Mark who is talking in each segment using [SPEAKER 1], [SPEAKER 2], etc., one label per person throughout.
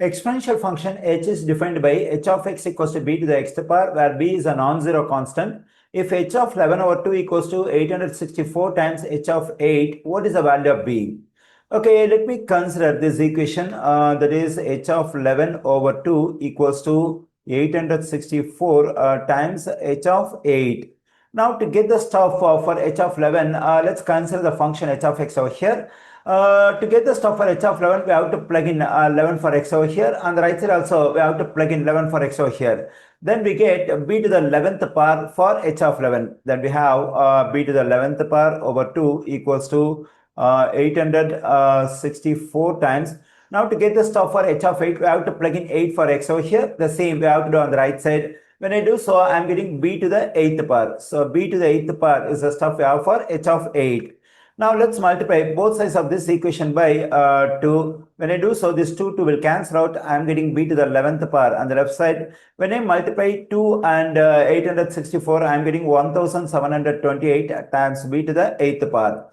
[SPEAKER 1] Exponential function h is defined by h of x equals to b to the x power, where b is a non-zero constant. If h of 11 over 2 equals to 864 times h of 8, what is the value of b? Okay, let me consider this equation. That is h of 11 over 2 equals to 864 times h of 8. Now, to get the stuff for h of 11, let's consider the function h of x over here. To get the stuff for h of 11, we have to plug in 11 for x over here. On the right side also, we have to plug in 11 for x over here. Then we get b to the 11th power for h of 11. Then we have b to the 11th power over 2 equals to 864 times. Now, to get the stuff for h of 8, we have to plug in 8 for x over here. The same we have to do on the right side. When I do so, I am getting b to the 8th power. So, b to the 8th power is the stuff we have for h of 8. Now, let's multiply both sides of this equation by 2. When I do so, this 2 will cancel out. I am getting b to the 11th power on the left side. When I multiply 2 and 864, I am getting 1728 times b to the 8th power.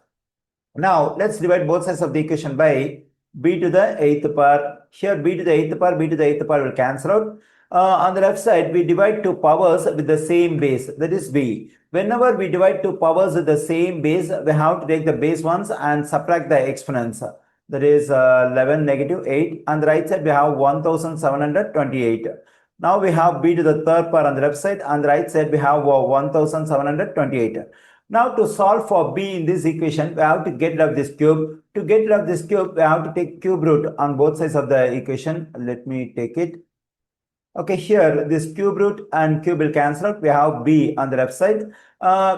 [SPEAKER 1] Now, let's divide both sides of the equation by b to the 8th power. Here, b to the 8th power, b to the 8th power will cancel out. On the left side, we divide two powers with the same base, that is b. Whenever we divide two powers with the same base, we have to take the base ones and subtract the exponents. That is 11, negative 8. On the right side, we have 1728. Now we have b to the third power on the left side. On the right side, we have 1728. Now, to solve for b in this equation, we have to get rid of this cube. To get rid of this cube, we have to take cube root on both sides of the equation. Let me take it. Okay, here this cube root and cube will cancel out. We have b on the left side.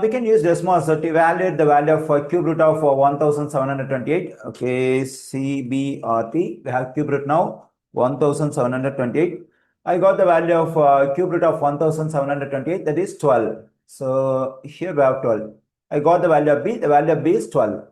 [SPEAKER 1] We can use Desmos to evaluate the value of cube root of 1728. Okay, CBRT. We have cube root now 1728. I got the value of cube root of 1728, that is 12. So here we have 12. I got the value of b. The value of b is 12.